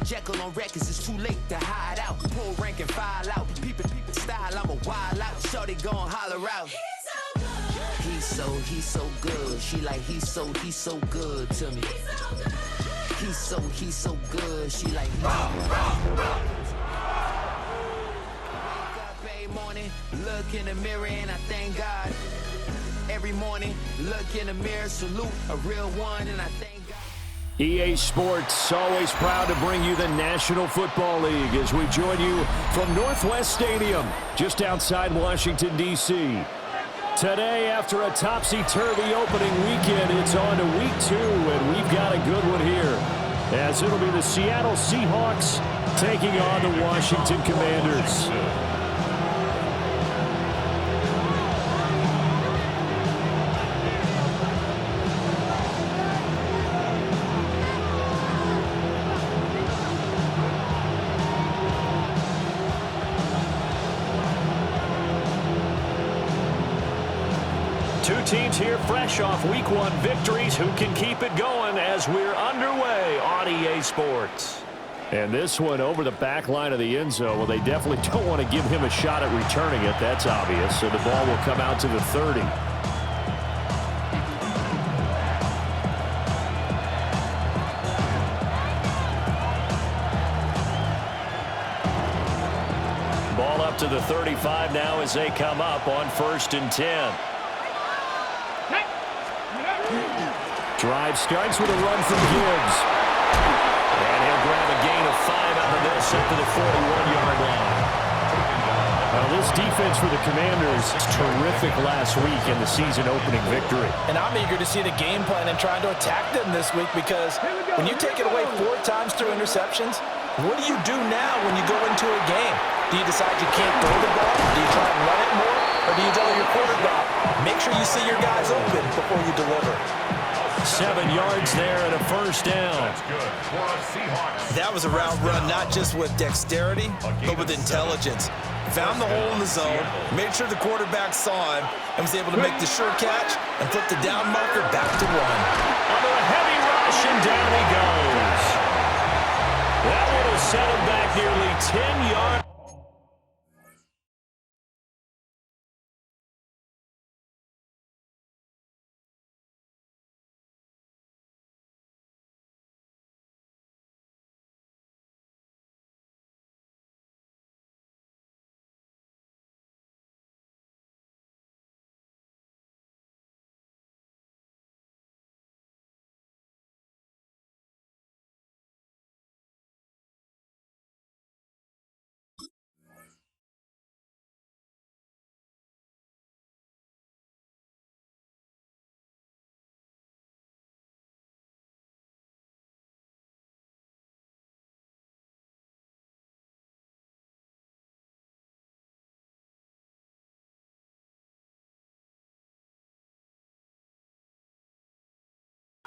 Jekyll on records, it's too late to hide out. Pull rank and file out. People style, I'm a wild out. Shorty gon' holler out. He's so good. She like he's so good to me. He's so good. She like morning, look in the mirror and I thank God. Every morning, look in the mirror, salute a real one, and I thank God. EA Sports, always proud to bring you the National Football League as we join you from Northwest Stadium, just outside Washington, D.C. Today, after a topsy-turvy opening weekend, it's on to week 2, and we've got a good one here, as it'll be the Seattle Seahawks taking on the Washington Commanders. Two teams here fresh off Week 1 victories. Who can keep it going as we're underway on EA Sports? And this one over the back line of the end zone. Well, they definitely don't want to give him a shot at returning it. That's obvious. So the ball will come out to the 30. Ball up to the 35 now as they come up on 1st and 10. Drive starts with a run from Gibbs. And he'll grab a gain of 5 out of this up to the 41-yard line. Well, this defense for the Commanders is terrific last week in the season-opening victory. And I'm eager to see the game plan and trying to attack them this week because when you take it away 4 times through interceptions, what do you do now when you go into a game? Do you decide you can't throw the ball? Do you try and run it more? Or do you tell your quarterback, make sure you see your guys open before you deliver? 7 yards there and a 1st down. That's good for a Seahawks. That was a route run not just with dexterity, but with intelligence. Found the hole in the zone, made sure the quarterback saw him, and was able to make the sure catch and flip the down marker back to 1. Under a heavy rush, and down he goes. That one will set him back nearly 10 yards.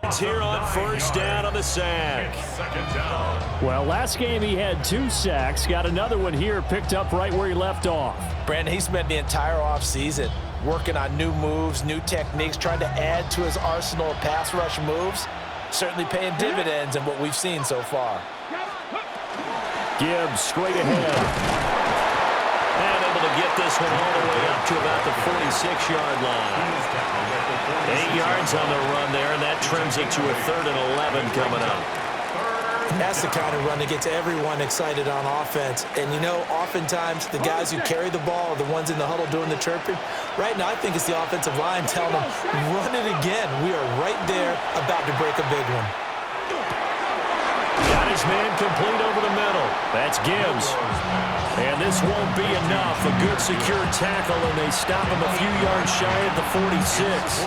It's here on 1st down on the sack. Well, last game he had 2 sacks. Got another one here picked up right where he left off. Brandon, he spent the entire offseason working on new moves, new techniques, trying to add to his arsenal of pass rush moves. Certainly paying dividends in what we've seen so far. Gibbs straight ahead. And able to get this one all the way up to about the 46-yard line. 8 yards on the run there, and that trims it to a 3rd and 11 coming up. That's the kind of run that gets everyone excited on offense. And, you know, oftentimes the guys who carry the ball are the ones in the huddle doing the chirping. Right now, I think it's the offensive line telling them, run it again. We are right there about to break a big one. Got his man complete over the middle. That's Gibbs. And this won't be enough. A good secure tackle, and they stop him a few yards shy at the 46.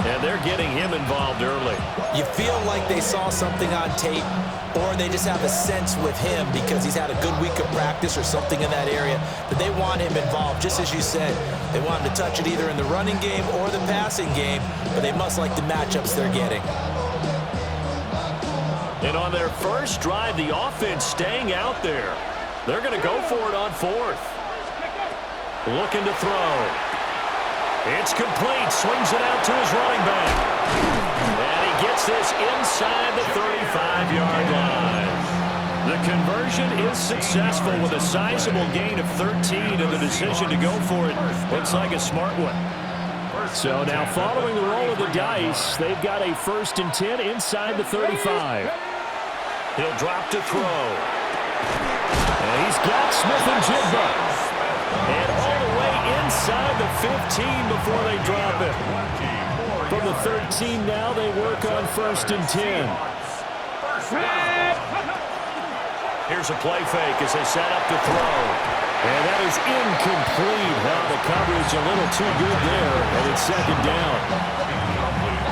And they're getting him involved early. You feel like they saw something on tape, or they just have a sense with him because he's had a good week of practice or something in that area that they want him involved. Just as you said, they want him to touch it either in the running game or the passing game, but they must like the matchups they're getting. And on their first drive, the offense staying out there. They're going to go for it on 4th. Looking to throw. It's complete. Swings it out to his running back. And he gets this inside the 35-yard line. The conversion is successful with a sizable gain of 13, and the decision to go for it looks like a smart one. So now following the roll of the dice, they've got a 1st and 10 inside the 35. He'll drop to throw. And he's got Smith-Njigba. And all the way inside the 15 before they drop it. From the 13 now, they work on 1st and 10. Here's a play fake as they set up to throw. And that is incomplete. Now the coverage a little too good there, and it's 2nd down.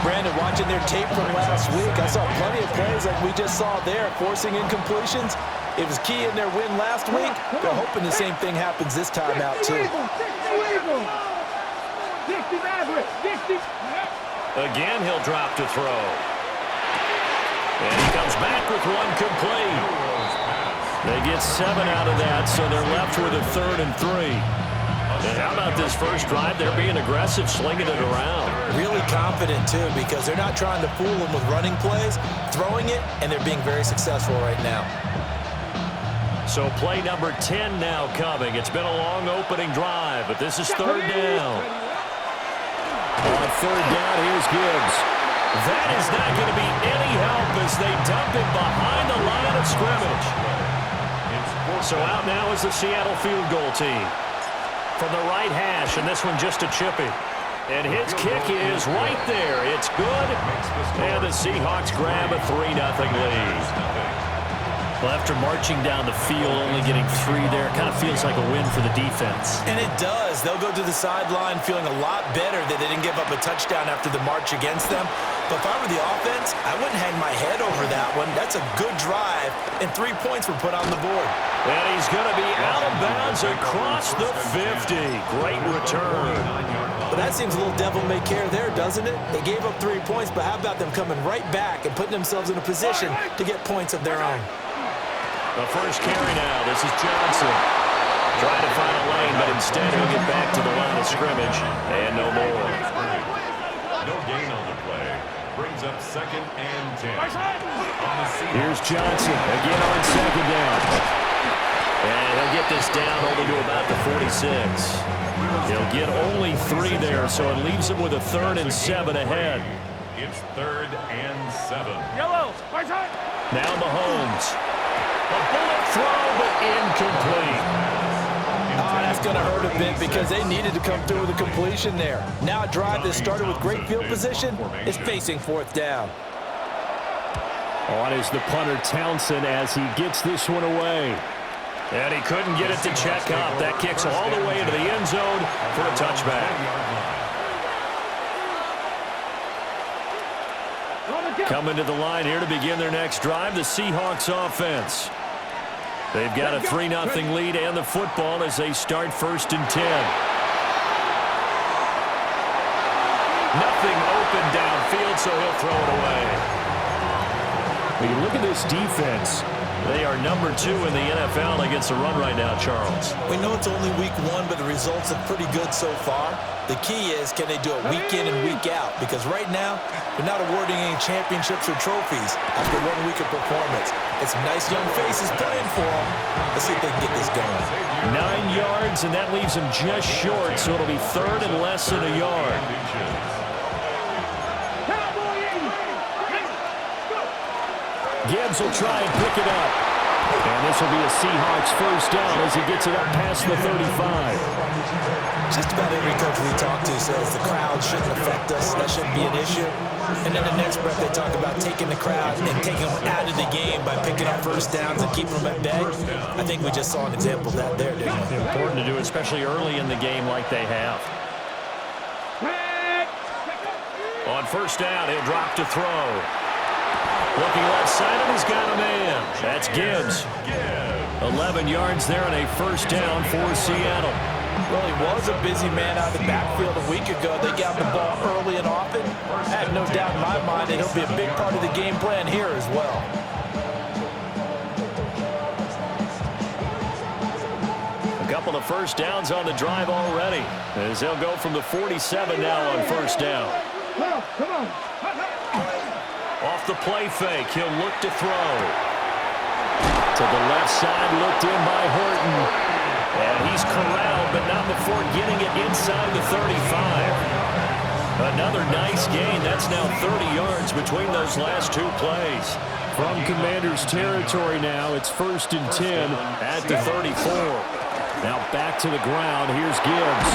Brandon, watching their tape from last week, I saw plenty of plays like we just saw there, forcing incompletions. It was key in their win last week. They're hoping the same thing happens this time out, too. Again, he'll drop to throw. And he comes back with one complete. They get 7 out of that, so they're left with a 3rd and 3. And how about this first drive? They're being aggressive, slinging it around. Really confident, too, because they're not trying to fool them with running plays, throwing it, and they're being very successful right now. So play number 10 now coming. It's been a long opening drive, but this is 3rd down. On 3rd down, here's Gibbs. That is not going to be any help as they dump it behind the line of scrimmage. So out now is the Seattle field goal team. From the right hash, and this one just a chippy. And his kick is right there. It's good. And the Seahawks grab a 3-0 lead. Well, after marching down the field, only getting 3 there, kind of feels like a win for the defense. And it does. They'll go to the sideline feeling a lot better that they didn't give up a touchdown after the march against them. But if I were the offense, I wouldn't hang my head over that one. That's a good drive, and 3 points were put on the board. And he's going to be out of bounds across the 50. Great return. But that seems a little devil-may-care there, doesn't it? They gave up 3 points, but how about them coming right back and putting themselves in a position to get points of their own? The first carry now. This is Johnson. Trying to find a lane, but instead he'll get back to the line of scrimmage. And no more. No gain on the play. Brings up 2nd and 10. Here's Johnson again on 2nd down. And he'll get this down only to about the 46. He'll get only 3 there, so it leaves him with a 3rd and 7 ahead. It's 3rd and 7. Yellow. Now Mahomes. A bullet throw, but incomplete. Oh, that's going to hurt a bit because they needed to come through with a completion there. Now a drive that started with great field position is facing 4th down. On is the punter Townsend as he gets this one away. And he couldn't get it to check up. That kicks all the way into the end zone for a touchback. Coming to the line here to begin their next drive, the Seahawks offense. They've got a 3-0 lead and the football as they start 1st and 10. Nothing open downfield, so he'll throw it away. When you look at this defense, they are number 2 in the NFL against the run right now, Charles. We know it's only week 1, but the results are pretty good so far. The key is, can they do it week in and week out? Because right now, they're not awarding any championships or trophies after 1 week of performance. It's some nice young faces playing for them. Let's see if they can get this going. 9 yards, and that leaves them just short, so it'll be 3rd and less than a yard. Gibbs will try and pick it up. And this will be a Seahawks 1st down as he gets it up past the 35. Just about every coach we talk to says the crowd shouldn't affect us. That shouldn't be an issue. And then the next breath they talk about taking the crowd and taking them out of the game by picking up 1st downs and keeping them at bay. I think we just saw an example of that there, didn't we? Important to do, especially early in the game like they have. On 1st down, he'll drop to throw. Looking left side, and he's got a man. That's Gibbs. 11 yards there on a 1st down for Seattle. Well, he was a busy man out of the backfield a week ago. They got the ball early and often. I have no doubt in my mind that he'll be a big part of the game plan here as well. A couple of 1st downs on the drive already, as they'll go from the 47 now on 1st down. Come on. Off the play fake, he'll look to throw. To the left side, looked in by Horton. And he's corralled, but not before getting it inside the 35. Another nice gain. That's now 30 yards between those last two plays. From Commanders territory now, it's 1st and 10 at the 34. Now back to the ground. Here's Gibbs.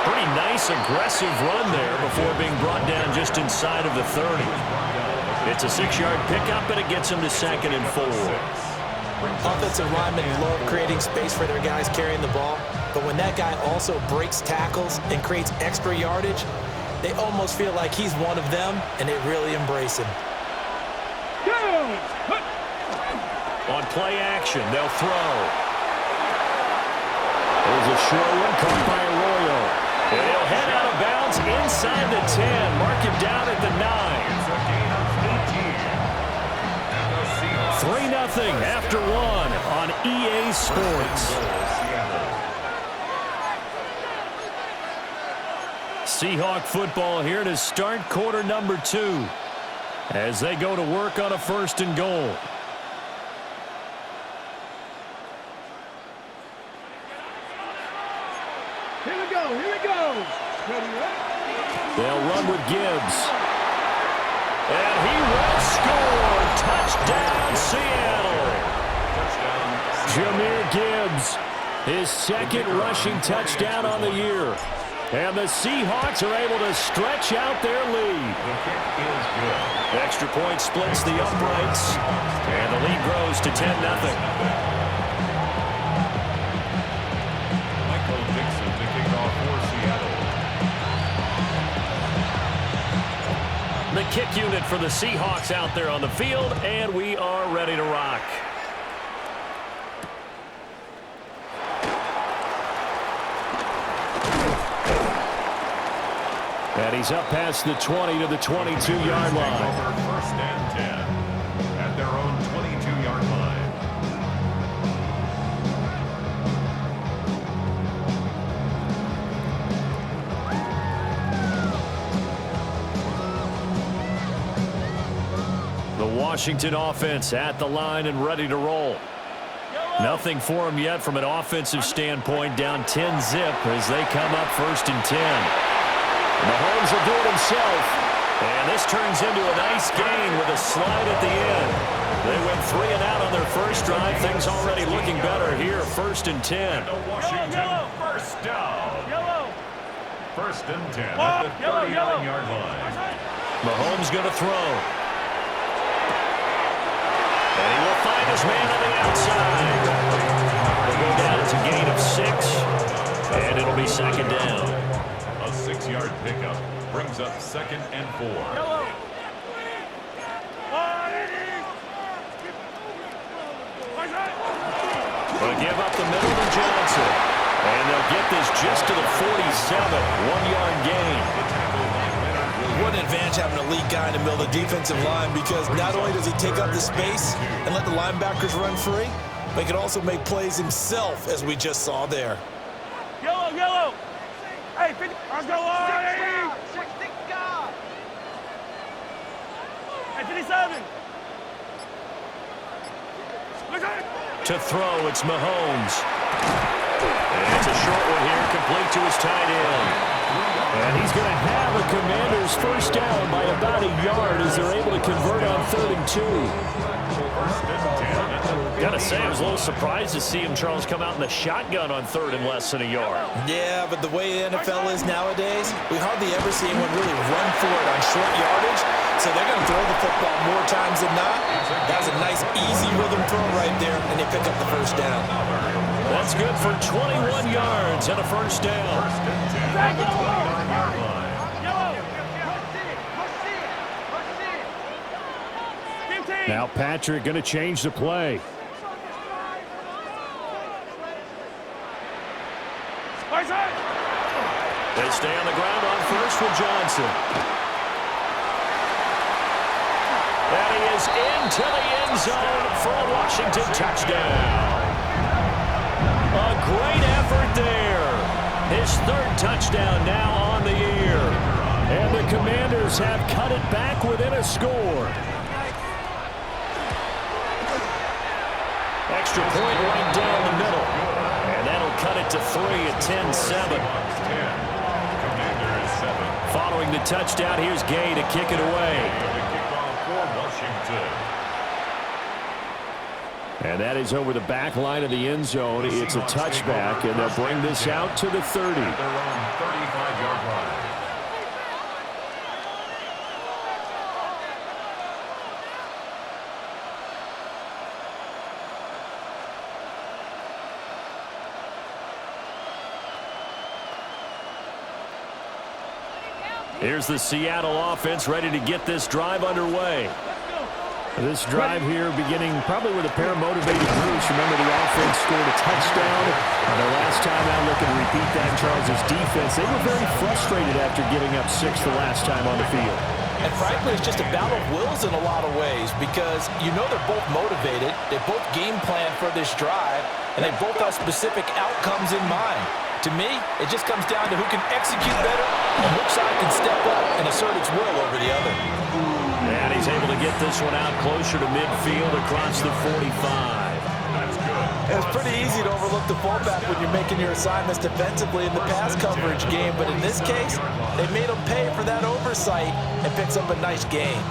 Pretty nice, aggressive run there before being brought down just inside of the 30. It's a 6-yard pickup, and it gets him to 2nd and 4. Offensive linemen love creating space for their guys carrying the ball, but when that guy also breaks tackles and creates extra yardage, they almost feel like he's one of them, and they really embrace him. On play action, they'll throw. There's a short one caught by Arroyo. And he'll head out of bounds inside the 10. Mark him down at the 9. 3-0 after 1 on EA Sports. Seahawk football here to start quarter number 2 as they go to work on a 1st and goal. Here we go. They'll run with Gibbs. And he will score. Touchdown, Seattle. Jahmyr Gibbs, his 2nd rushing touchdown on the year. And the Seahawks are able to stretch out their lead. Extra point splits the uprights. And the lead grows to 10-0. The kick unit for the Seahawks out there on the field, and we are ready to rock. And he's up past the 20 to the 22-yard line. 1st and 10 at their own 22-yard line. The Washington offense at the line and ready to roll. Nothing for them yet from an offensive standpoint, down 10-zip as they come up 1st and 10. Mahomes will do it himself, and this turns into a nice gain with a slide at the end. They went 3 and out on their first drive. Things already looking better here, 1st and 10. Washington first down. 1st and 10 at the 39-yard line. Mahomes going to throw. And he will find his man on the outside. They'll go down as a gain of 6, and it'll be 2nd down. A 6-yard pickup brings up 2nd and 4. They'll give up the middle to Johnson. And they'll get this just to the 47, 1-yard gain. What an advantage having an elite guy in the middle of the defensive line, because not only does he take up the space and let the linebackers run free, but he can also make plays himself, as we just saw there. Yellow. Hey, let's go on. Hey, 57. To throw, it's Mahomes. And it's a short one here, complete to his tight end. And he's going to have a Commanders first down by about a yard as they're able to convert on 3rd and 2. Gotta say, I was a little surprised to see him, Charles, come out in the shotgun on 3rd and less than a yard. Yeah, but the way the NFL is nowadays, we hardly ever see anyone really run for it on short yardage. So they're going to throw the football more times than not. That was a nice, easy rhythm throw right there, and they pick up the first down. That's good for 21 yards and a first down. Now Patrick going to change the play. They stay on the ground on 1st with Johnson. And he is into the end zone for a Washington touchdown. A great effort there. His 3rd touchdown now on the year. And the Commanders have cut it back within a score. Extra point right down the middle. And that'll cut it to 3 at 10-7. Following the touchdown, here's Gay to kick it away. And that is over the back line of the end zone. It's a touchback, and they'll bring this out to the 30. Their own 35-yard line. Here's the Seattle offense ready to get this drive underway. This drive here beginning probably with a pair of motivated groups. Remember, the offense scored a touchdown. Their last time out, looking to repeat that in Charles' defense. They were very frustrated after giving up 6 the last time on the field. And frankly, it's just a battle of wills in a lot of ways because you know they're both motivated. They both game plan for this drive, and they both have specific outcomes in mind. To me, it just comes down to who can execute better and which side can step up and assert its will over the other. And he's able to get this one out closer to midfield across the 45. That's good. It's pretty easy to overlook the fullback when you're making your assignments defensively in the pass coverage game, but in this case, they made him pay for that oversight and picks up a nice gain.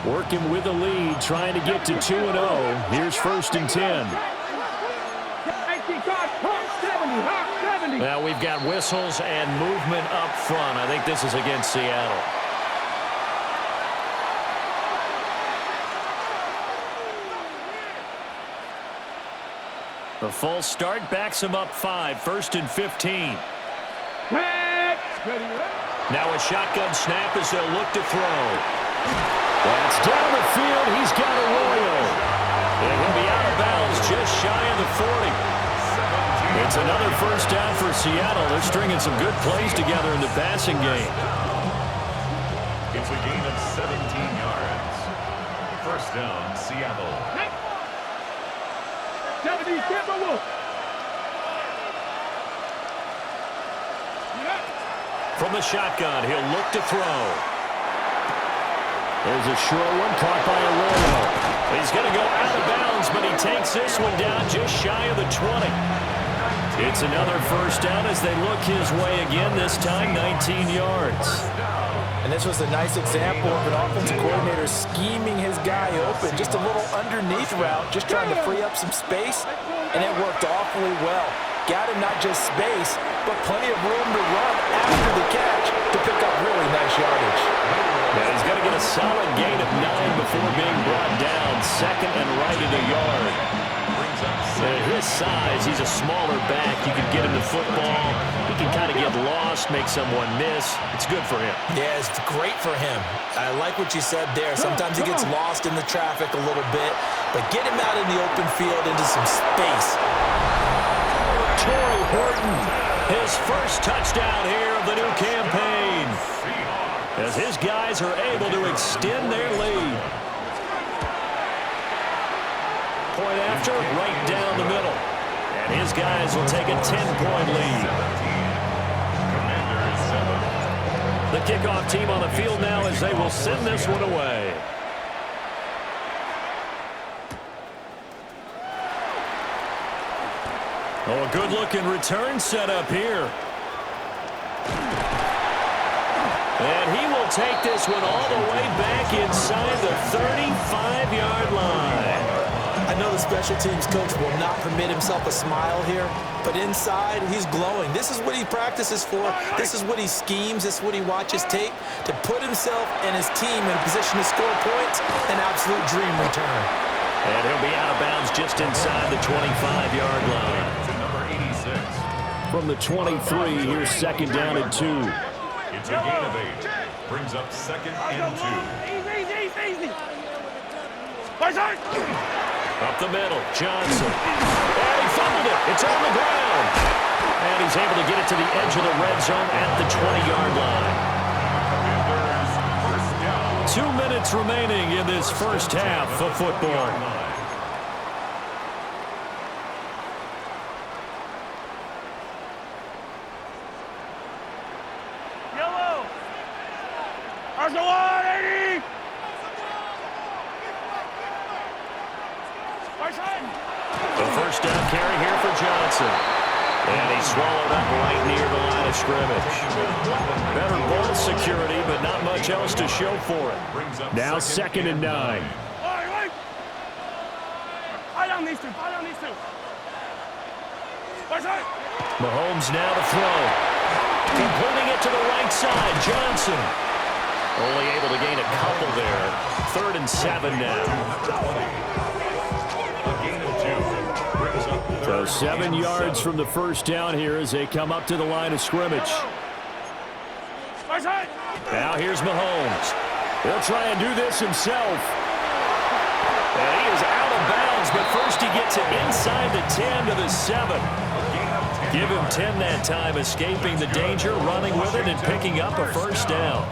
Working with the lead, trying to get to 2-0. Here's 1st and 10. Now we've got whistles and movement up front. I think this is against Seattle. The false start backs him up 5. 1st and 15. Now a shotgun snap as they'll look to throw. That's down the field. He's got a royal. And he'll be out of bounds just shy of the 40. It's another 1st down for Seattle. They're stringing some good plays together in the passing game. It's a gain of 17 yards. 1st down, Seattle. From the shotgun, he'll look to throw. There's a short one caught by Arroyo. He's going to go out of bounds, but he takes this one down just shy of the 20. It's another 1st down as they look his way again, this time 19 yards. And this was a nice example of an offensive coordinator scheming his guy open. Just a little underneath route, just trying to free up some space, and it worked awfully well. Got him not just space, but plenty of room to run after the catch to pick up really nice yardage. Now he's going to get a solid gain of 9 before being brought down. 2nd and right at a yard. At his size, he's a smaller back. You can get him the football. He can kind of get lost, make someone miss. It's good for him. Yeah, it's great for him. I like what you said there. Sometimes he gets lost in the traffic a little bit, but get him out in the open field into some space. Torrey Horton, his 1st touchdown here of the new campaign, as his guys are able to extend their lead. Point after, right down the middle. And his guys will take a 10-point lead. The kickoff team on the field now as they will send this one away. Oh, a good-looking return set up here. And he will take this one all the way back inside the 35-yard line. I know the special teams coach will not permit himself a smile here, but inside, he's glowing. This is what he practices for. This is what he schemes. This is what he watches tape to put himself and his team in a position to score points. An absolute dream return. And he'll be out of bounds just inside the 25-yard line. To number 86. From the 23, here's 2nd down and 2. It's a gain of 8. Brings up 2nd and 2. Easy. Up the middle, Johnson. And he fumbled it. It's on the ground. And he's able to get it to the edge of the red zone at the 20-yard line. 2 minutes remaining in this 1st half of football. Yellow. Arsenal 80. The a first down carry here for Johnson. And he swallowed up right near the line of scrimmage. Better ball security, but not much else to show for it. Now 2nd and 9. Mahomes now to throw. Completing it to the right side. Johnson. Only able to gain a couple there. 3rd and 7 now. So 7 yards from the first down here as they come up to the line of scrimmage. Now here's Mahomes. He'll try and do this himself. And he is out of bounds, but first he gets it inside the 10 to the 7. Give him 10 that time, escaping the danger, running with it, and picking up a first down.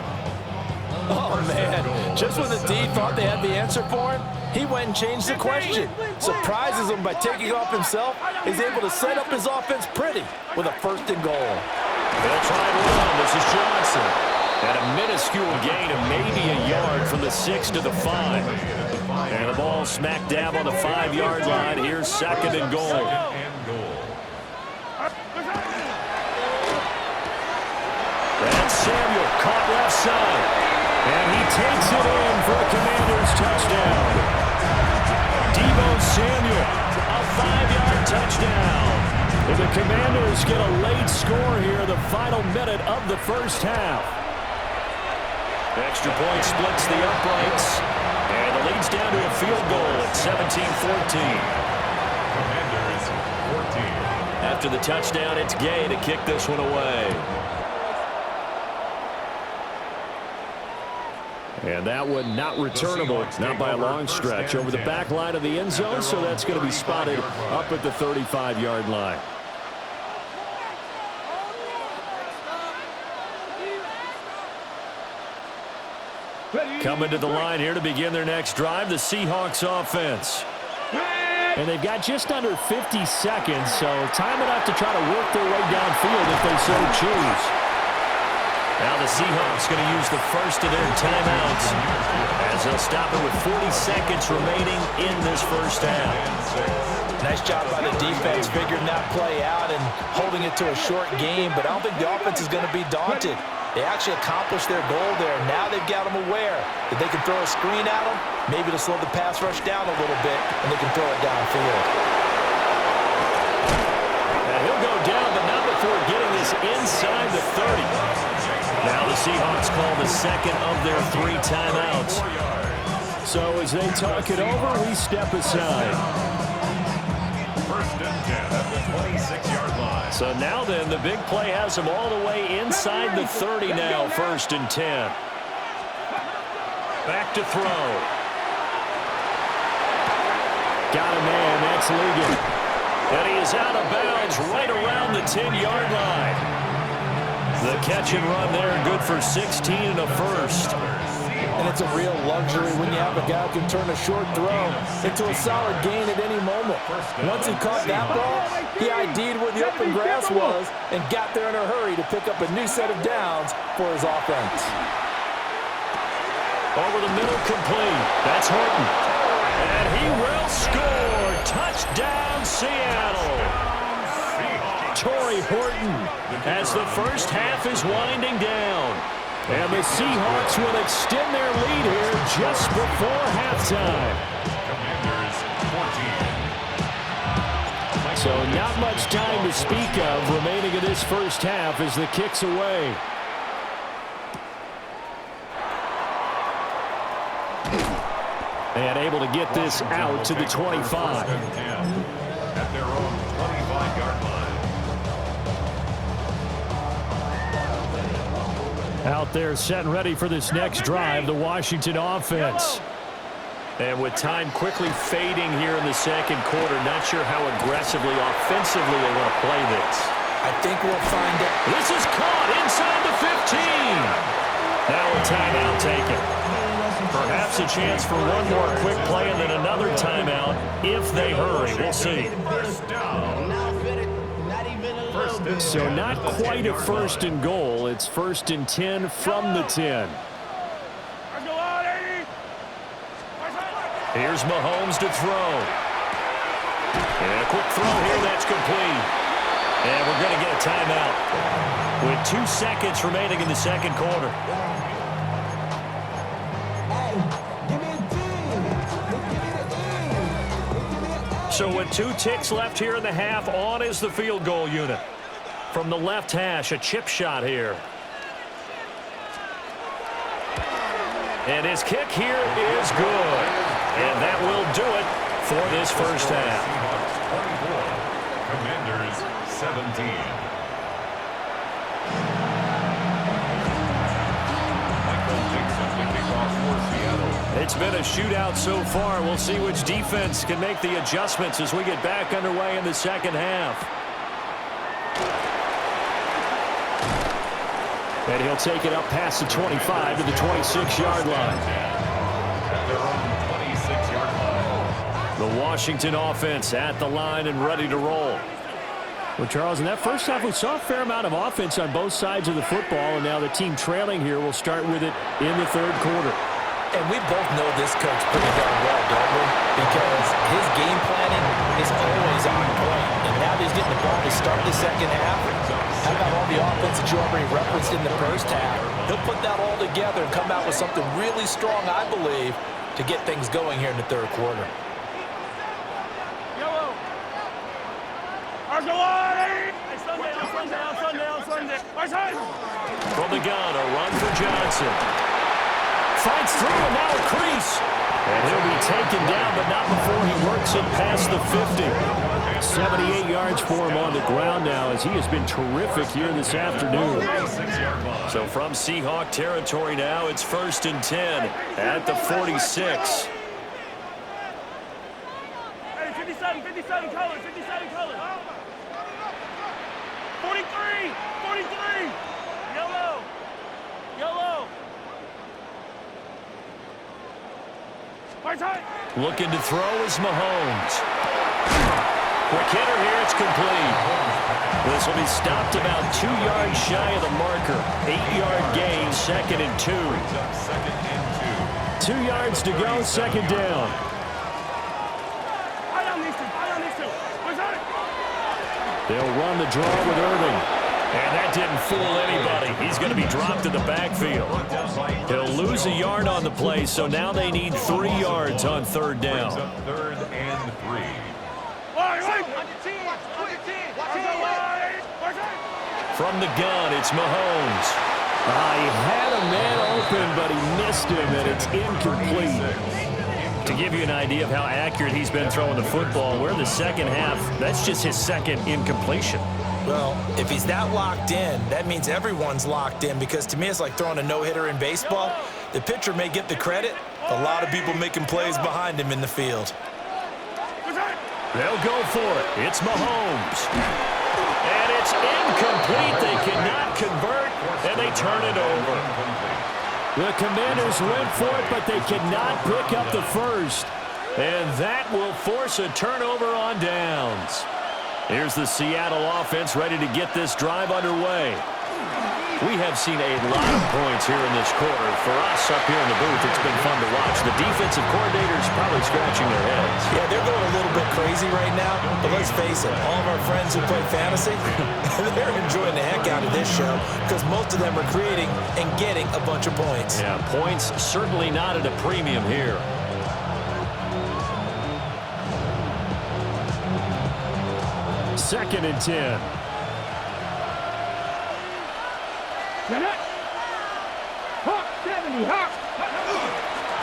Oh, man. Just when the D thought they had the answer for him, he went and changed the question. Surprises him by taking off himself. He's able to set up his offense pretty with a 1st and goal. They'll try and run. This is Johnson. At a minuscule gain of maybe a yard from the 6 to the 5. And the ball smack dab on the 5-yard line. Here's 2nd and goal. And Samuel caught left side. And he takes it in for a Commanders touchdown. Deebo Samuel, a 5-yard touchdown. And the Commanders get a late score here, the final minute of the first half. Extra point splits the uprights. And the lead's down to a field goal at 17-14. Commanders 14. After the touchdown, it's Gay to kick this one away. And that one not returnable, not by a long stretch, over the back line of the end zone, so that's going to be spotted up at the 35-yard line. Coming to the line here to begin their next drive, the Seahawks offense. And they've got just under 50 seconds, so time enough to try to work their way downfield if they so choose. Now the Seahawks going to use the first of their timeouts as they'll stop it with 40 seconds remaining in this first half. Nice job by the defense figuring that play out and holding it to a short game, but I don't think the offense is going to be daunted. They actually accomplished their goal there. Now they've got them aware that they can throw a screen at them, maybe to slow the pass rush down a little bit, and they can throw it downfield. And he'll go down, but not before getting this inside the 30. Now the Seahawks call the second of their 3 timeouts. So as they talk it over, we step aside. 1st and 10 at the 26-yard line. So now then, the big play has them all the way inside the 30 now, 1st and 10. Back to throw. Got a man, that's Ligon. And he is out of bounds right around the 10-yard line. The catch and run there, good for 16 and a first. And it's a real luxury when you have a guy who can turn a short throw into a solid gain at any moment. Once he caught that ball, he ID'd where the open grass was and got there in a hurry to pick up a new set of downs for his offense. Over the middle, complete. That's Horton. And he will score. Touchdown, Seattle. Torrey Horton as the first half is winding down. And the Seahawks will extend their lead here just before halftime. Commanders 14. So not much time to speak of remaining in this first half as the kick's away. And able to get this out to the 25. At their own 25-yard line. Out there set and ready for this next drive, the Washington offense. And with time quickly fading here in the second quarter, not sure how aggressively, offensively they want to play this. I think we'll find out. This is caught inside the 15. Now a timeout taken. Perhaps a chance for one more quick play and then another timeout if they hurry. We'll see. So not quite a 1st and goal. It's 1st and 10 from the 10. Here's Mahomes to throw. And a quick throw here. That's complete. And we're going to get a timeout with 2 seconds remaining in the second quarter. So with 2 ticks left here in the half, on is the field goal unit. From the left hash, a chip shot here. And his kick here is good. And that will do it for this first half. Commanders 17. It's been a shootout so far. We'll see which defense can make the adjustments as we get back underway in the second half. And he'll take it up past the 25 to the 26-yard line. At their own 26-yard line. The Washington offense at the line and ready to roll. Well, Charles, in that first half, we saw a fair amount of offense on both sides of the football, and now the team trailing here will start with it in the third quarter. And we both know this coach pretty darn well, don't we? Because his game planning is always on point. And now that he's getting the ball to start the second half, how about all the offense that you already referenced in the first half? He'll put that all together and come out with something really strong, I believe, to get things going here in the third quarter. From the gun, a run for Johnson. Fights through and now a crease. And he'll be taken down, but not before he works it past the 50. 78 yards for him on the ground now as he has been terrific here this afternoon. So from Seahawk territory now, it's 1st and 10 at the 46. Hey, 57 colors, 57 colors. 43, 43. Yellow, yellow. Looking to throw is Mahomes. Quick hitter here, it's complete. This will be stopped about 2 yards shy of the marker. 8-yard gain, 2nd and 2. 2 yards to go, second down. They'll run the draw with Irving. And that didn't fool anybody. He's going to be dropped in the backfield. He'll lose a yard on the play, so now they need 3 yards on third down. 3rd and 3. From the gun, it's Mahomes. He had a man open, but he missed him, and it's incomplete. To give you an idea of how accurate he's been throwing the football, we're in the second half. That's just his second incompletion. Well, if he's that locked in, that means everyone's locked in, because to me it's like throwing a no-hitter in baseball. The pitcher may get the credit, a lot of people making plays behind him in the field. They'll go for it. It's Mahomes. And it's incomplete. They cannot convert, and they turn it over. The Commanders went for it, but they cannot pick up the first. And that will force a turnover on downs. Here's the Seattle offense ready to get this drive underway. We have seen a lot of points here in this quarter. For us up here in the booth, it's been fun to watch. The defensive coordinators probably scratching their heads. Yeah, they're going a little bit crazy right now, but let's face it, all of our friends who play fantasy, they're enjoying the heck out of this show because most of them are creating and getting a bunch of points. Yeah, points certainly not at a premium here. Second and 10.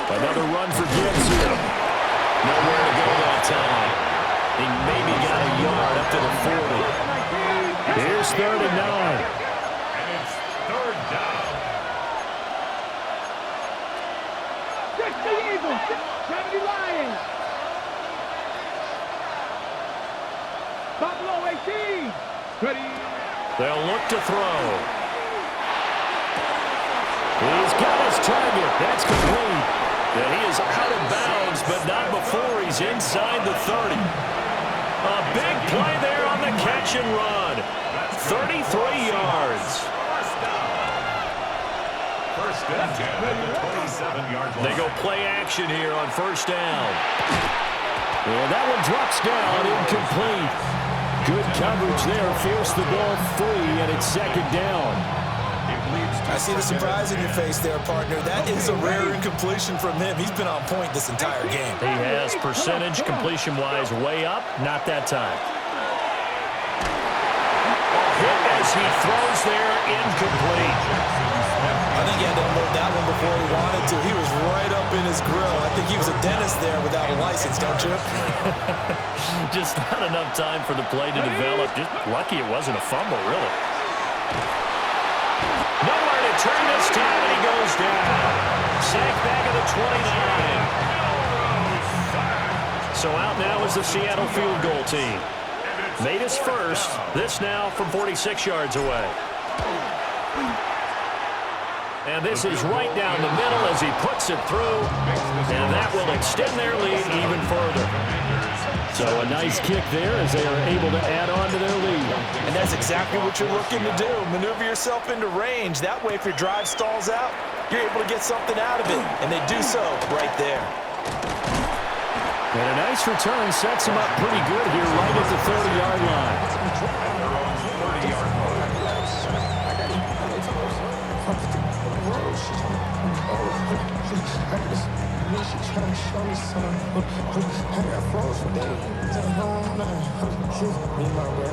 Another run for Gibbs here. Nowhere to go that time. He maybe got a yard up to the 40. Here's 3rd and 9. And it's 3rd down. Check the Eagles. 70 Lions. Buffalo 18. Ready. They'll look to throw. He's got his target. That's complete. And he is out of bounds, but not before he's inside the 30. A big play there on the catch and run. 33 yards. First and 10 at the 27-yard line. They go play action here on first down. And that one drops down, incomplete. Good coverage there, forced the ball free, and it's second down. I see the surprise in your face there, partner. That is a rare incompletion from him. He's been on point this entire game. He has percentage completion-wise way up, not that time. Hit as he throws there, incomplete. I think he had to unload that one before he wanted to. He was right up in his grill. I think he was a dentist there without a license, don't you? Just not enough time for the play to develop. Just lucky it wasn't a fumble, really. Nowhere to turn this time, and he goes down. Sack back at the 29. So out now is the Seattle field goal team. Made his first. This now from 46 yards away. And this is right down the middle as he puts it through. And that will extend their lead even further. So a nice kick there as they are able to add on to their lead. And that's exactly what you're looking to do. Maneuver yourself into range. That way, if your drive stalls out, you're able to get something out of it. And they do so right there. And a nice return sets him up pretty good here right at the 30-yard line.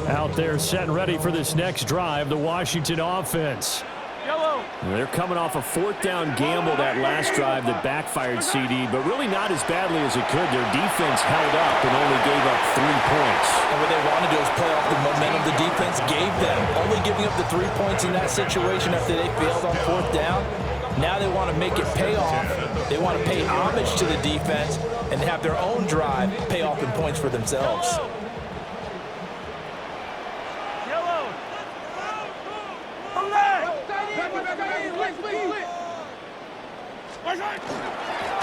Out there set and ready for this next drive, the Washington offense. Yellow. They're coming off a fourth down gamble that last drive that backfired CD, but really not as badly as it could. Their defense held up and only gave up 3 points. And what they want to do is play off the momentum the defense gave them. Only giving up the 3 points in that situation after they failed on fourth down. Now they want to make it pay off. They want to pay homage to the defense and have their own drive pay off in points for themselves. Yellow.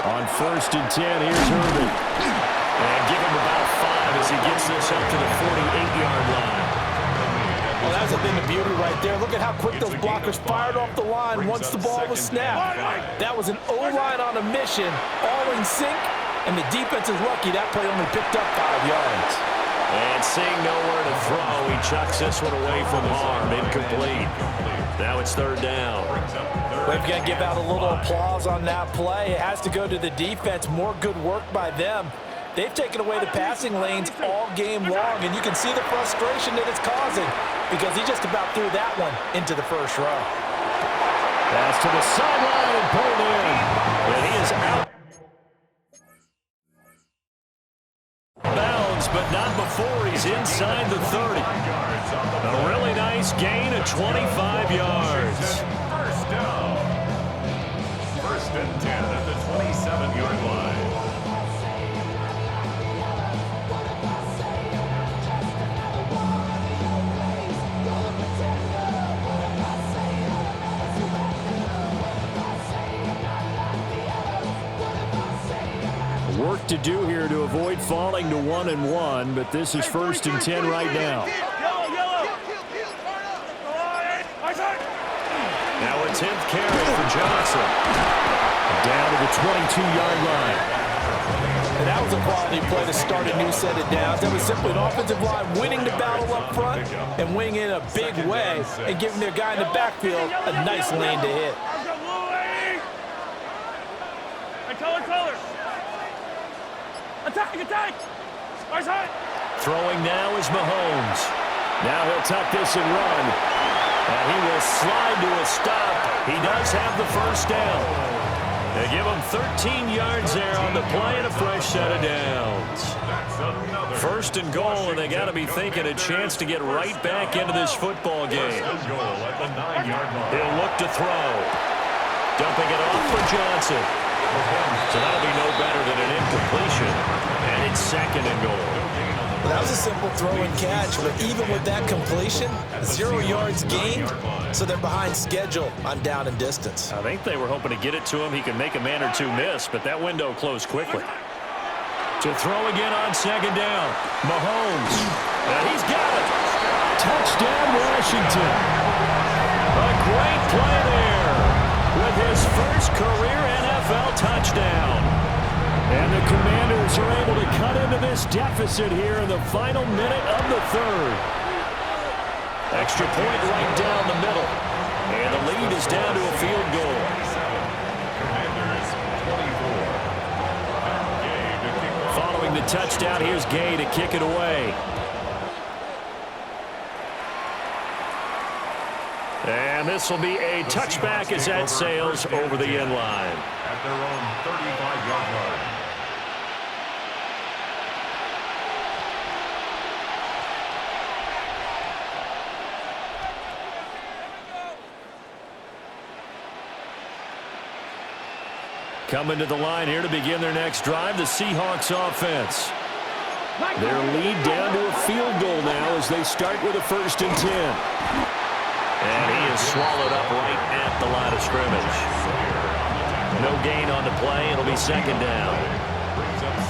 On 1st and 10, here's Urban. And give him about 5 as he gets this up to the 48-yard line. Well, that's a thing of beauty right there. Look at how quick those blockers fired off the line once the ball was snapped. That was an O-line on a mission, all in sync, and the defense is lucky that play only picked up 5 yards. And seeing nowhere to throw, he chucks this one away from harm, incomplete. Now it's 3rd down. We've got to give out a little applause on that play. It has to go to the defense. More good work by them. They've taken away the passing lanes all game long, and you can see the frustration that it's causing because he just about threw that one into the first row. Pass to the sideline and pulled in. And he is out. Bounds, but not before he's inside the 30. A really nice gain of 25 yards. First down. 1st and 10 at the 27-yard line. Work to do here to avoid falling to 1-1, but this is 1st and 10 right now. Now a 10th carry for Johnson. Down to the 22-yard line. And that was a quality play to start a new set of downs. That was simply an offensive line winning the battle up front and winning it in a big way and giving their guy in the backfield a nice lane to hit. Attack! Throwing now is Mahomes. Now he'll tuck this and run. And he will slide to a stop. He does have the first down. They give him 13 yards there on the play and a fresh set of downs. 1st and goal, and they got to be thinking a chance to get right back into this football game. He'll look to throw. Dumping it off for Johnson. So that'll be no better than an incompletion. And it's 2nd and goal. Well, that was a simple throw and catch, but even with that completion, 0 yards gained, so they're behind schedule on down and distance. I think they were hoping to get it to him. He can make a man or two miss, but that window closed quickly. To throw again on 2nd down. Mahomes. And he's got it. Touchdown, Washington. A great play there with his first career NFL touchdown. And the Commanders are able to cut into this deficit here in the final minute of the third. Extra point right down the middle. And the lead is down to a field goal. Commanders 24. Following the touchdown, here's Gay to kick it away. And this will be a touchback as that sails over the end line. At their own 35-yard line. Coming to the line here to begin their next drive, the Seahawks offense. Their lead down to a field goal now as they start with a 1st and 10. And he is swallowed up right at the line of scrimmage. No gain on the play. It'll be 2nd down.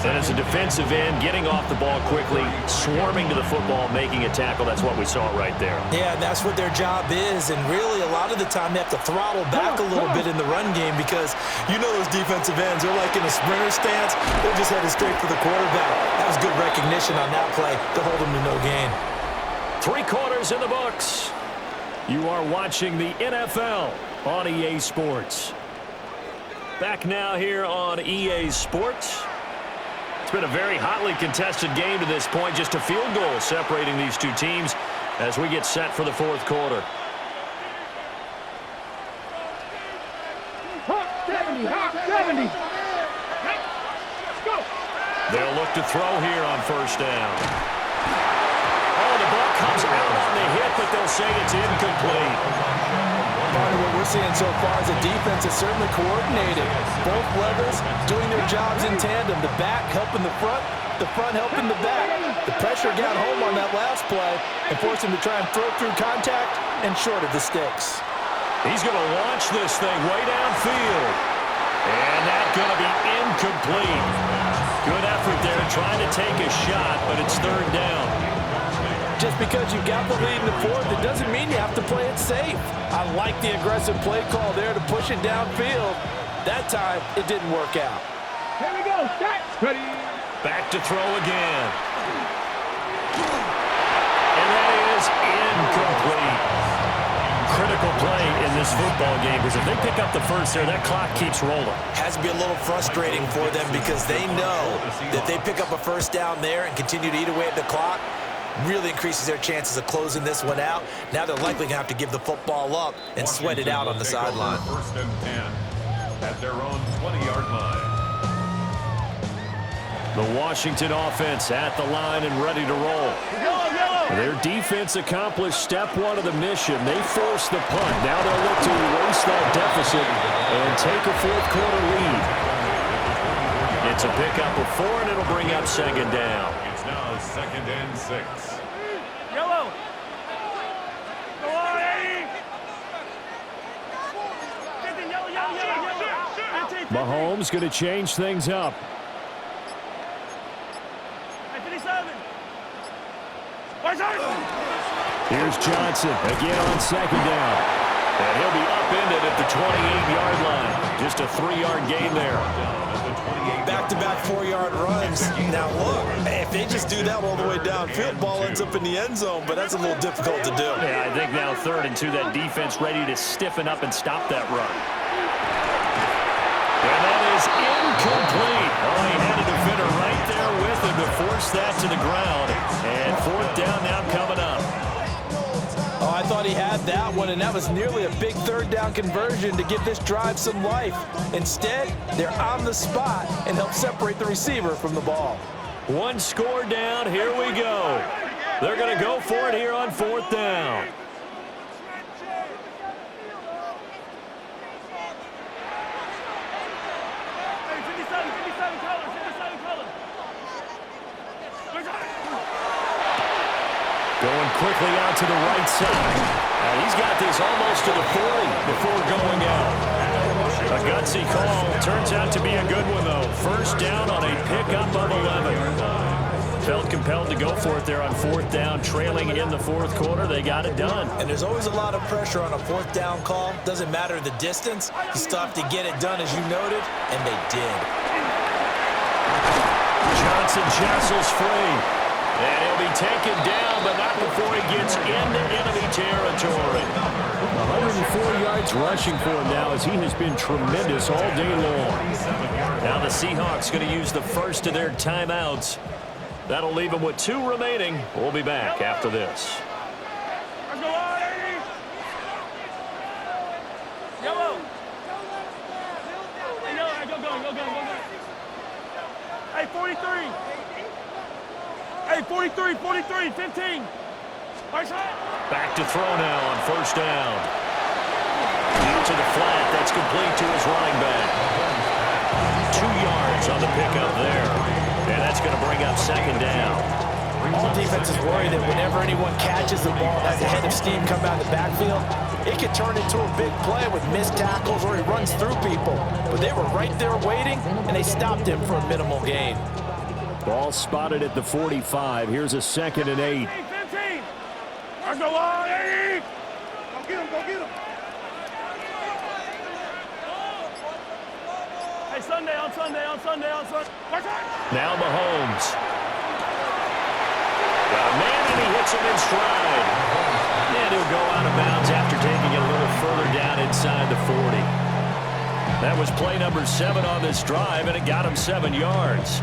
And as a defensive end, getting off the ball quickly, swarming to the football, making a tackle, that's what we saw right there. Yeah, that's what their job is, and really a lot of the time they have to throttle back a little bit in the run game because you know those defensive ends, they're like in a sprinter stance, they're just headed straight for the quarterback. That was good recognition on that play to hold them to no gain. 3 quarters in the books. You are watching the NFL on EA Sports. Back now here on EA Sports. It's been a very hotly contested game to this point. Just a field goal separating these two teams as we get set for the 4th quarter. Hawk 70, Hawk 70. Let's go. They'll look to throw here on 1st down. Oh, the ball comes out on the hit, but they'll say it's incomplete. Part of what we're seeing so far is the defense is certainly coordinated. Both levels doing their jobs in tandem. The back helping the front helping the back. The pressure got home on that last play and forced him to try and throw through contact and short of the sticks. He's going to launch this thing way downfield. And that's going to be incomplete. Good effort there trying to take a shot, but it's 3rd down. Just because you got the lead in the 4th, it doesn't mean you have to play it safe. I like the aggressive play call there to push it downfield. That time, it didn't work out. Here we go. Start. Ready. Back to throw again. And that is incomplete. Critical play in this football game because if they pick up the 1st there, that clock keeps rolling. Has to be a little frustrating for them because they know that they pick up a 1st down there and continue to eat away at the clock. Really increases their chances of closing this one out. Now they're likely going to have to give the football up and sweat it out on the sideline. 1st and 10 at their own 20-yard line. The Washington offense at the line and ready to roll. Their defense accomplished step 1 of the mission. They forced the punt. Now they'll look to erase that deficit and take a 4th quarter lead. It's a pickup of 4, and it'll bring up 2nd down. It's now 2nd and 6. Yellow. Go on, Eddie. Yellow. Mahomes going to change things up. 57. Here's Johnson again on 2nd down. And he'll be upended at the 28-yard line. Just a 3-yard gain there. Back-to-back 4-yard runs. Now look, if they just do that all the way downfield, ball ends up in the end zone, but that's a little difficult to do. Yeah, I think now 3rd and 2, that defense ready to stiffen up and stop that run. And that is incomplete. Oh, he had a defender right there with him to force that to the ground. And 4th down now coming up. Oh, I thought he had that one, and that was nearly a big 3rd down conversion to give this drive some life. Instead, they're on the spot and help separate the receiver from the ball. 1 score down. Here we go. They're going to go for it here on 4th down. Going quickly out to the right side. He's got this almost to the 40 before going out. A gutsy call. Turns out to be a good one, though. 1st down on a pickup of 11. Felt compelled to go for it there on 4th down, trailing in the 4th quarter. They got it done. And there's always a lot of pressure on a 4th down call. Doesn't matter the distance. You still have to get it done, as you noted, and they did. Johnson jostles free. And he'll be taken down, but not before he gets into enemy territory. 104 yards rushing for him now as he has been tremendous all day long. Now the Seahawks going to use the first of their timeouts. That'll leave them with 2 remaining. We'll be back after this. Hey, 43. Hey, 43, 43, 15. Back to throw now on first down. Out to the flat. That's complete to his running back. 2 yards on the pickup there. And that's going to bring up second down. All defenses worry that whenever anyone catches the ball, has a head of steam come out of the backfield, it could turn into a big play with missed tackles or he runs through people. But they were right there waiting, and they stopped him for a minimal gain. Ball spotted at the 45. Here's a 2nd and 8. 15. Let's go on, 80. Go get him, go get him. Hey, Sunday. Now Mahomes. Got a man, and he hits him in stride. And he'll go out of bounds after taking it a little further down inside the 40. That was play number 7 on this drive, and it got him 7 yards.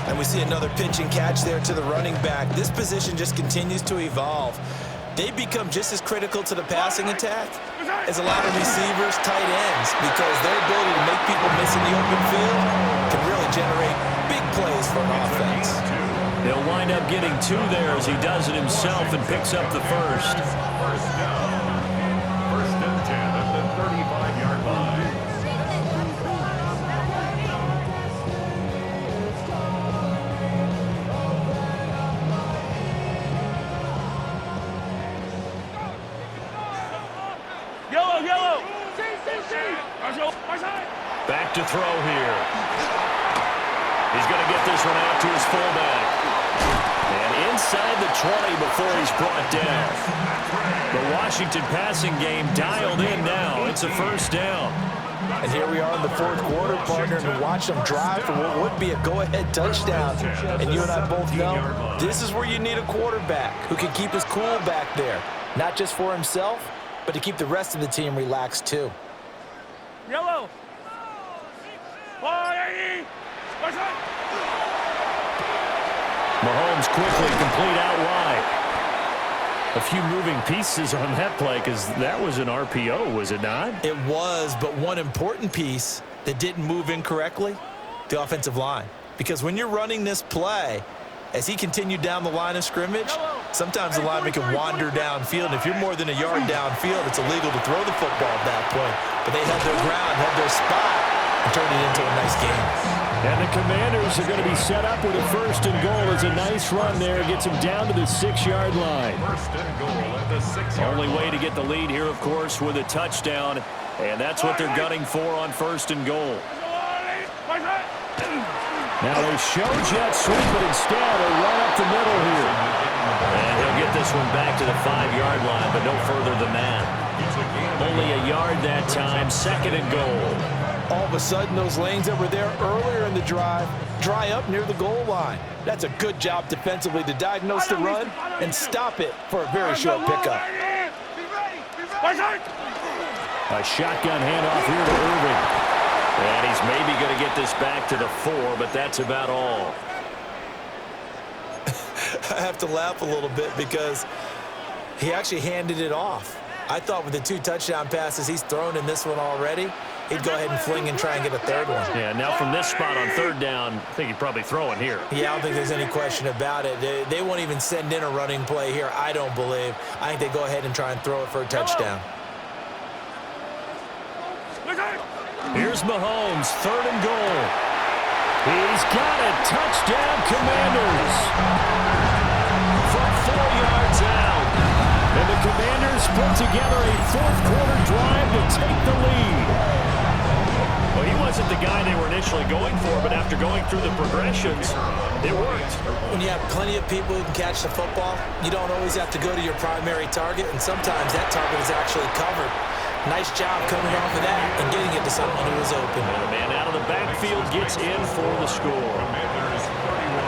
And we see another pitch and catch there to the running back. This position just continues to evolve. They become just as critical to the passing attack as a lot of receivers, tight ends, because their ability to make people miss in the open field can really generate big plays for an offense. They'll wind up getting 2 there as he does it himself and picks up the first. First down. First and 10 at the 35-yard line. Yellow. Back to throw here. He's going to get this one out to his fullback. And inside the 20 before he's brought down. The Washington passing game dialed in now. It's a first down. And here we are in the 4th quarter, partner, and watch them drive for what would be a go-ahead touchdown. And you and I both know this is where you need a quarterback who can keep his cool back there. Not just for himself, but to keep the rest of the team relaxed too. Yellow. Mahomes quickly complete out wide. A few moving pieces on that play because that was an RPO, was it not? It was, but one important piece that didn't move incorrectly, the offensive line. Because when you're running this play, as he continued down the line of scrimmage, sometimes the lineman can wander downfield. If you're more than a yard downfield, it's illegal to throw the football at that point. But they held their ground, held their spot, and turned it into a nice game. And the Commanders are going to be set up with a 1st and goal as a nice run there. Gets him down to the 6-yard line. 1st and goal at the 6-yard line. Only way to get the lead here, of course, with a touchdown. And that's what they're gunning for on 1st and goal. Now they show jet sweep, but instead a run up the middle here. And he'll get this one back to the 5-yard line, but no further than that. Only a yard that time, 2nd and goal. All of a sudden, those lanes that were there earlier in the drive dry up near the goal line. That's a good job defensively to diagnose the run and stop it for a very short pickup. A shotgun handoff here to Irving. And he's maybe going to get this back to the 4, but that's about all. I have to laugh a little bit because he actually handed it off. I thought with the 2 touchdown passes he's thrown in this one already, he'd go ahead and fling and try and get a 3rd one. Yeah, now from this spot on 3rd down, I think he'd probably throw it here. Yeah, I don't think there's any question about it. They won't even send in a running play here, I don't believe. I think they go ahead and try and throw it for a touchdown. Here's Mahomes, 3rd and goal. He's got it. Touchdown, Commanders. From 4 yards out. And the Commanders put together a 4th quarter drive to take the lead. Well, he wasn't the guy they were initially going for, but after going through the progressions, it worked. When you have plenty of people who can catch the football, you don't always have to go to your primary target, and sometimes that target is actually covered. Nice job coming off of that and getting it to someone who was open. And the man out of the backfield gets in for the score. Commanders 31,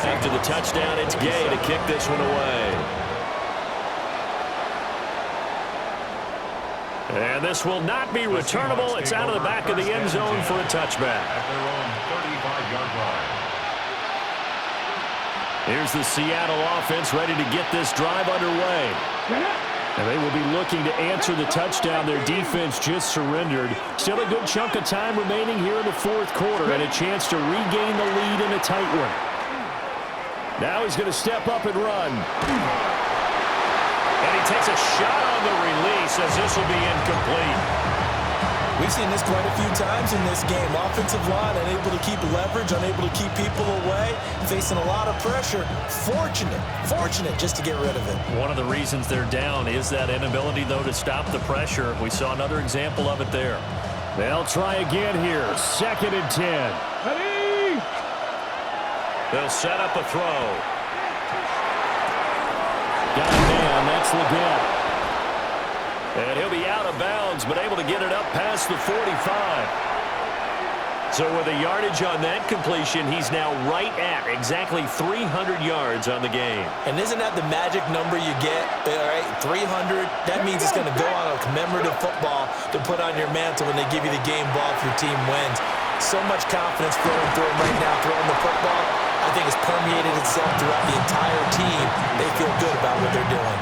After the touchdown, it's Gay to kick this one away. And this will not be returnable. It's out of the back of the end zone for a touchback. At their own 35-yard line. Here's the Seattle offense ready to get this drive underway. And they will be looking to answer the touchdown their defense just surrendered. Still a good chunk of time remaining here in the fourth quarter and a chance to regain the lead in a tight one. Now he's going to step up and run. And he takes a shot on the release as this will be incomplete. We've seen this quite a few times in this game. Offensive line unable to keep leverage, unable to keep people away, facing a lot of pressure. Fortunate just to get rid of it. One of the reasons they're down is that inability, though, to stop the pressure. We saw another example of it there. They'll try again here. 2nd and 10. Ready? They'll set up a throw. Got a man. That's Leggett. And he'll be out of bounds, but able to get it up past the 45. So with a yardage on that completion, he's now right at exactly 300 yards on the game. And isn't that the magic number you get? All right, 300. That means it's going to go on a commemorative football to put on your mantle when they give you the game ball if your team wins. So much confidence flowing through him right now, throwing the football. I think it's permeated itself throughout the entire team. They feel good about what they're doing.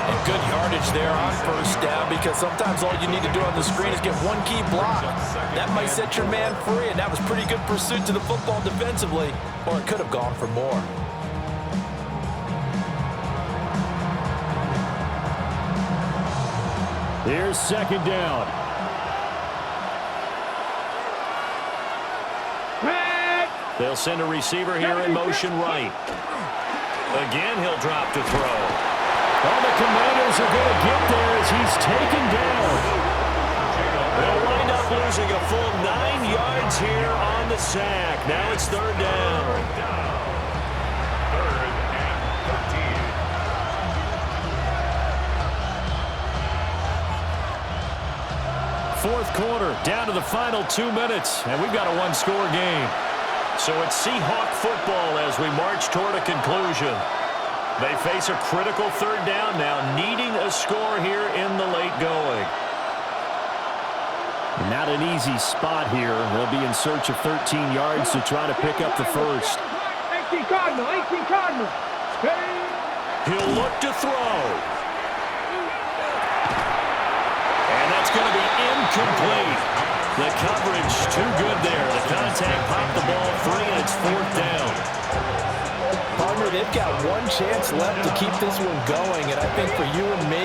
And good yardage there on first down, because sometimes all you need to do on the screen is get one key block. That might set your man free, and that was pretty good pursuit to the football defensively, or it could have gone for more. Here's 2nd down. They'll send a receiver here in motion right. Again, he'll drop to throw. Well, the Commanders are going to get there as he's taken down. They'll wind up losing a full 9 yards here on the sack. Now it's 3rd down. 3rd and 13. Fourth quarter, down to the final 2 minutes, and we've got a one-score game. So it's Seahawk football as we march toward a conclusion. They face a critical 3rd down now, needing a score here in the late going. Not an easy spot here. They'll be in search of 13 yards to try to pick up the first. 18 Cardinal. He'll look to throw. And that's going to be incomplete. The coverage too good there. The contact popped the ball free, and it's 4th down. Partner, they've got one chance left to keep this one going, and I think for you and me,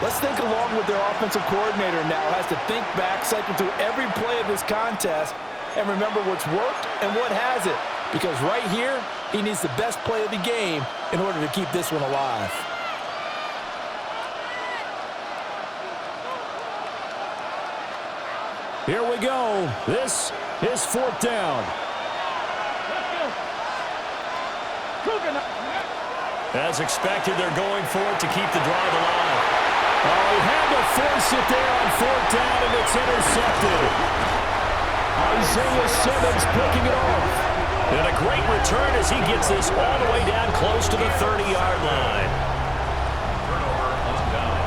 let's think along with their offensive coordinator now. Has to think back, cycle through every play of this contest, and remember what's worked and what hasn't. Because right here, he needs the best play of the game in order to keep this one alive. Here we go. This is 4th down. As expected, they're going for it to keep the drive alive. Oh, he had to force it there on 4th down, and it's intercepted. Isaiah Simmons picking it off. And a great return as he gets this all the way down close to the 30-yard line. Turnover on down.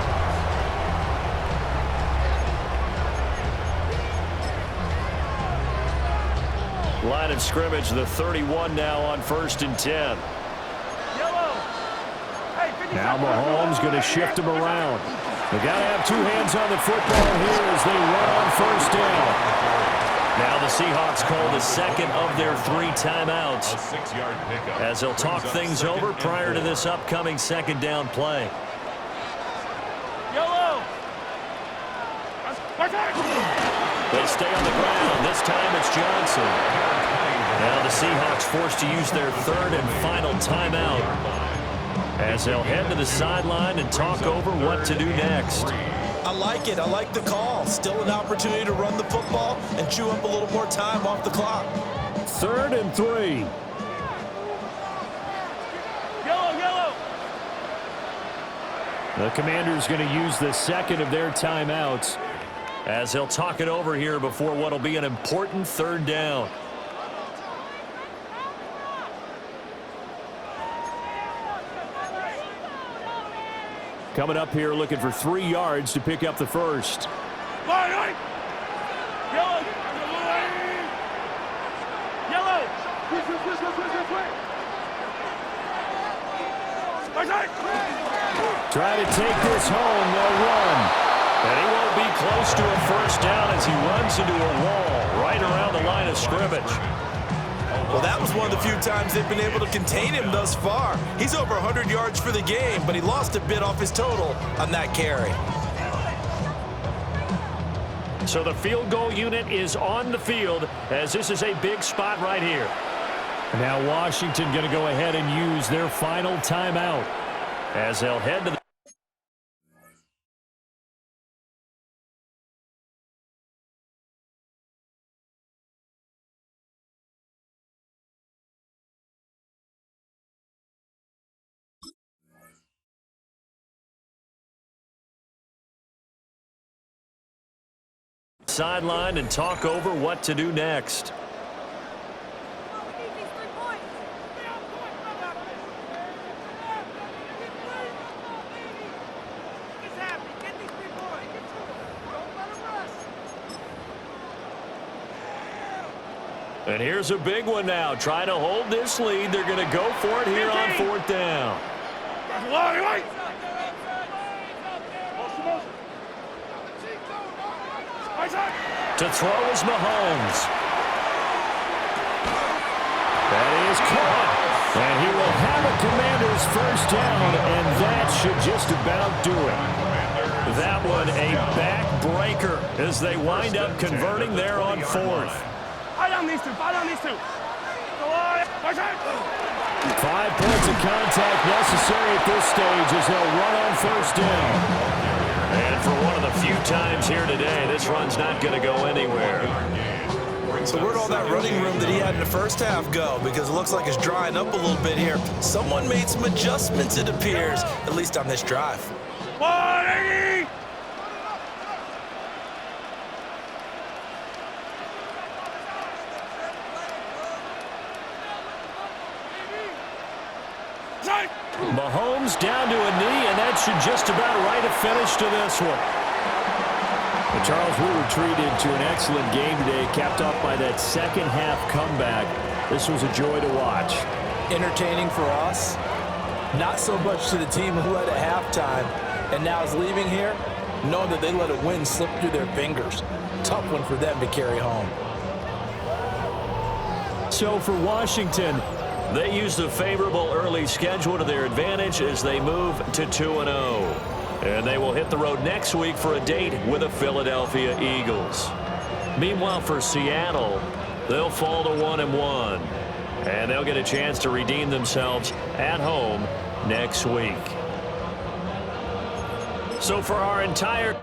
Line of scrimmage, the 31 now on 1st and 10. Now Mahomes going to shift him around. They got to have 2 hands on the football here as they run on 1st down. Now the Seahawks call the 2nd of their 3 timeouts. A 6-yard pickup. As they'll talk things over prior to this upcoming 2nd down play. They stay on the ground. This time it's Johnson. Now the Seahawks forced to use their 3rd and final timeout, as they'll head to the sideline and talk over what to do next. I like it. I like the call. Still an opportunity to run the football and chew up a little more time off the clock. 3rd and 3. The Commanders going to use the 2nd of their timeouts, as they'll talk it over here before what will be an important 3rd down. Coming up here looking for 3 yards to pick up the first. Yellow. Yellow. Try to take this home. They'll run. And he won't be close to a first down as he runs into a wall right around the line of scrimmage. Well, that was one of the few times they've been able to contain him thus far. He's over 100 yards for the game, but he lost a bit off his total on that carry. So the field goal unit is on the field as this is a big spot right here. Now Washington going to go ahead and use their final timeout as they'll head to the sideline and talk over what to do next. And here's a big one now. Trying to hold this lead. They're going to go for it here on 4th down. To throw is Mahomes. That is caught. And he will have a Commander's first down, and that should just about do it. That one a backbreaker as they wind up converting there on 4th. 5 points of contact necessary at this stage as they'll run on first down. And for one of the few times here today, this run's not going to go anywhere. So where'd all that running room that he had in the first half go? Because it looks like it's drying up a little bit here. Someone made some adjustments, it appears, at least on this drive. 180! Mahomes down to a knee, and that should just about write a finish to this one. But Charles, we were treated to an excellent game today, capped off by that second half comeback. This was a joy to watch. Entertaining for us, not so much to the team who led at halftime and now is leaving here, knowing that they let a win slip through their fingers. Tough one for them to carry home. So for Washington, they use the favorable early schedule to their advantage as they move to 2-0. And they will hit the road next week for a date with the Philadelphia Eagles. Meanwhile, for Seattle, they'll fall to 1-1. And they'll get a chance to redeem themselves at home next week. So for our entire